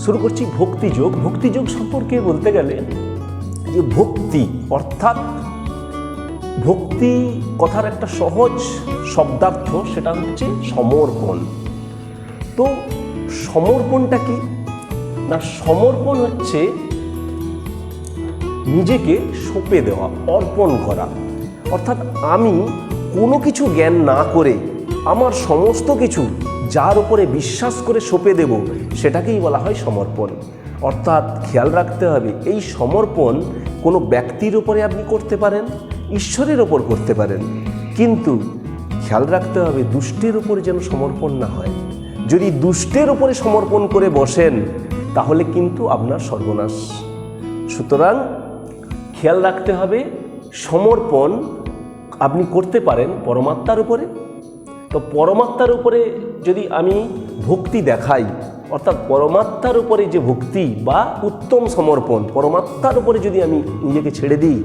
শুরু করছি ভক্তিযোগ। ভক্তিযোগ সম্পর্কে বলতে গেলে যে ভক্তি অর্থাৎ ভক্তি কথার একটা সহজ শব্দার্থ, সেটা হচ্ছে সমর্পণ। তো সমর্পণটা কি না, সমর্পণ হচ্ছে নিজেকে সঁপে দেওয়া, অর্পণ করা। অর্থাৎ আমি কোনো কিছু জ্ঞান না করে আমার সমস্ত কিছু যার উপরে বিশ্বাস করে সঁপে দেব, সেটাকেই বলা হয় সমর্পণ। অর্থাৎ খেয়াল রাখতে হবে, এই সমর্পণ কোনো ব্যক্তির উপরে আপনি করতে পারেন, ঈশ্বরের ওপর করতে পারেন, কিন্তু খেয়াল রাখতে হবে দুষ্টের উপরে যেন সমর্পণ না হয়। যদি দুষ্টের উপরে সমর্পণ করে বসেন তাহলে কিন্তু আপনার সর্বনাশ। সুতরাং খেয়াল রাখতে হবে, সমর্পণ আপনি করতে পারেন পরমাত্মার উপরে। তো পরমাত্মার উপরে যদি আমি ভক্তি দেখাই, অর্থাৎ পরমাত্মার উপরে যে ভক্তি বা উত্তম সমর্পণ, পরমাত্মার উপরে যদি আমি নিজেকে ছেড়ে দিই,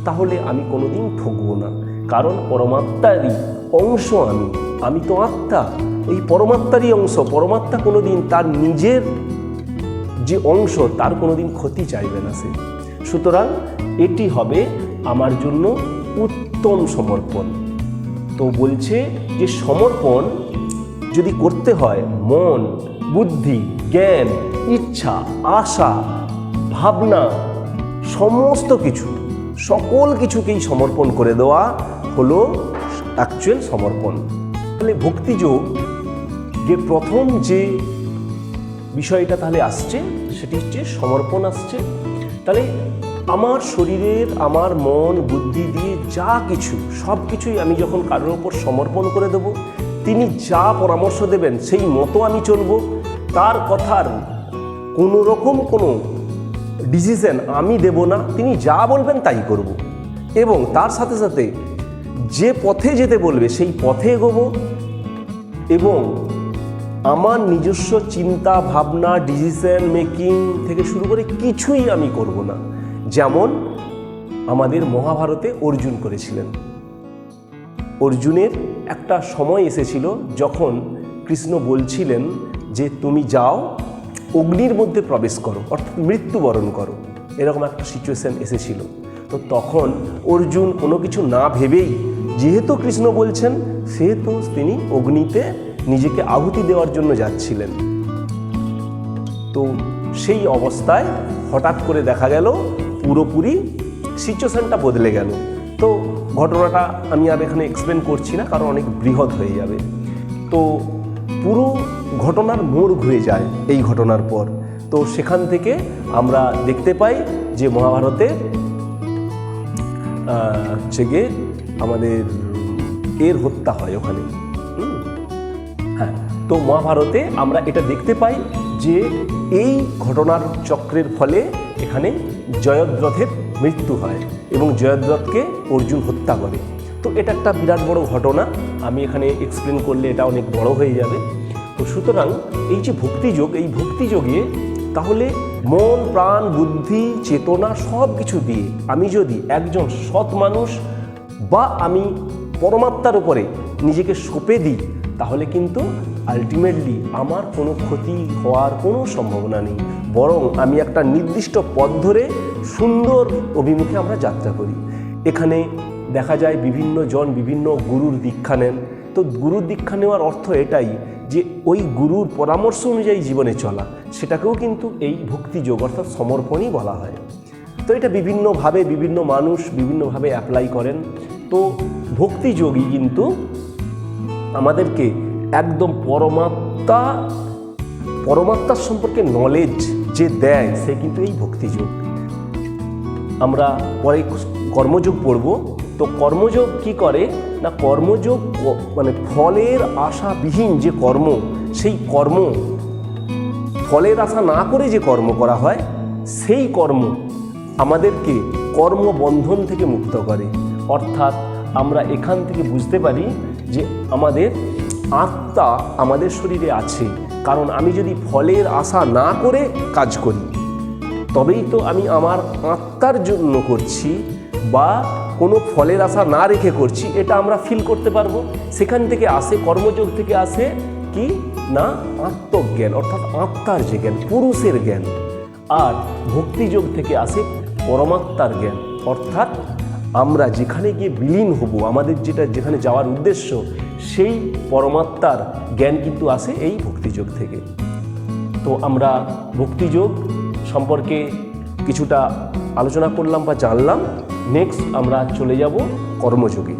তাহলে আমি কোনোদিন ঠকব না। কারণ পরমাত্মারই অংশ আমি তো আত্মা, এই পরমাত্মারই অংশ। পরমাত্মা কোনোদিন তার নিজের যে অংশ তার কোনোদিন ক্ষতি চাইবে না সে। সুতরাং এটি হবে আমার জন্য উত্তম সমর্পণ। তো বলছে যে সমর্পণ যদি করতে হয়, মন, বুদ্ধি, জ্ঞান, ইচ্ছা, আশা, ভাবনা, সমস্ত কিছু, সকল কিছুকেই সমর্পণ করে দেওয়া হলো অ্যাকচুয়াল সমর্পণ। তাহলে ভক্তিযোগ যে প্রথম যে বিষয়টা তাহলে আসছে, সেটি হচ্ছে সমর্পণ আসছে। তাহলে আমার শরীরের, আমার মন, বুদ্ধি দিয়ে যা কিছু, সব কিছুই আমি যখন কারোর ওপর সমর্পণ করে দেব, তিনি যা পরামর্শ দেবেন সেই মতো আমি চলব। তার কথার কোনো রকম কোনো ডিসিশন আমি দেব না, তিনি যা বলবেন তাই করব। এবং তার সাথে সাথে যে পথে যেতে বলবে সেই পথে এগোবো। এবং আমার নিজস্ব চিন্তা ভাবনা, ডিসিশন মেকিং থেকে শুরু করে কিছুই আমি করব না, যেমন আমাদের মহাভারতে অর্জুন করেছিলেন। অর্জুনের একটা সময় এসেছিল যখন কৃষ্ণ বলছিলেন যে তুমি যাও, অগ্নির মধ্যে প্রবেশ করো, অর্থাৎ মৃত্যুবরণ করো, এরকম একটা সিচুয়েশন এসেছিল। তো তখন অর্জুন কোনো কিছু না ভেবেই, যেহেতু কৃষ্ণ বলছেন, সেহেতু তিনি অগ্নিতে নিজেকে আহুতি দেওয়ার জন্য যাচ্ছিলেন। তো সেই অবস্থায় হঠাৎ করে দেখা গেল পুরোপুরি সিচুয়েশনটা বদলে গেল। তো ঘটনাটা আমি আর এখানে এক্সপ্লেন করছি না, কারণ অনেক বৃহৎ হয়ে যাবে। তো পুরো ঘটনার মোড় ঘুরে যায় এই ঘটনার পর। তো সেখান থেকে আমরা দেখতে পাই যে মহাভারতে হচ্ছে গিয়ে আমাদের এর হত্যা হয় ওখানে। হ্যাঁ, তো মহাভারতে আমরা এটা দেখতে পাই যে এই ঘটনার চক্রের ফলে এখানে জয়দ্রথের মৃত্যু হয় এবং জয়দ্রথকে অর্জুন হত্যা করে। তো এটা একটা বিরাট বড় ঘটনা, আমি এখানে এক্সপ্লেন করলে এটা অনেক বড় হয়ে যাবে। তো সুতরাং এই যে ভক্তিযোগ, এই ভক্তিযোগে তাহলে মন, প্রাণ, বুদ্ধি, চেতনা সব কিছু দিয়ে আমি যদি একজন সৎ মানুষ বা আমি পরমাত্মার উপরে নিজেকে সঁপে দিই, তাহলে কিন্তু আলটিমেটলি আমার কোনো ক্ষতি হওয়ার কোনো সম্ভাবনা নেই, বরং আমি একটা নির্দিষ্ট পথ ধরে সুন্দর অভিমুখে আমরা যাত্রা করি। এখানে দেখা যায় বিভিন্ন জন বিভিন্ন গুরুর দীক্ষা নেন। তো গুরুর দীক্ষা নেওয়ার অর্থ এটাই যে ওই গুরুর পরামর্শ অনুযায়ী জীবনে চলা, সেটাকেও কিন্তু এই ভক্তিযোগ অর্থাৎ সমর্পণই বলা হয়। তো এটা বিভিন্নভাবে বিভিন্ন মানুষ বিভিন্নভাবে অ্যাপ্লাই করেন। তো ভক্তিযোগই কিন্তু আমাদেরকে একদম পরমাত্মার সম্পর্কে নলেজ যে দেয়, সে কিন্তু এই ভক্তিযোগ। আমরা পরে কর্মযোগ পড়ব। তো কর্মযোগ কি করে না, কর্মযোগ মানে ফলের আশাবিহীন যে কর্ম, সেই কর্ম ফলের আশা না করে যে কর্ম করা হয়, সেই কর্ম আমাদেরকে কর্মবন্ধন থেকে মুক্ত করে। অর্থাৎ আমরা এখান থেকে বুঝতে পারি যে আমাদের আত্মা আমাদের শরীরে আছে। কারণ আমি যদি ফলের আশা না করে কাজ করি, তবেই তো আমি আমার আত্মার জন্য করছি, বা কোনো ফলের আশা না রেখে করছি, এটা আমরা ফিল করতে পারবো। সেখান থেকে আসে, কর্মযোগ থেকে আসে কি না আত্মজ্ঞান, অর্থাৎ আত্মার যে জ্ঞান, পুরুষের জ্ঞান। আর ভক্তিযোগ থেকে আসে পরমাত্মার জ্ঞান, অর্থাৎ আমরা যেখানে গিয়ে বিলীন হব, আমাদের যেখানে যাওয়ার উদ্দেশ্য, সেই পরমাত্মার জ্ঞান কিন্তু আসে এই ভক্তিযোগ থেকে। তো আমরা ভক্তিযোগ সম্পর্কে কিছুটা আলোচনা করলাম বা জানলাম। নেক্সট আমরা চলে যাব কর্মযোগে।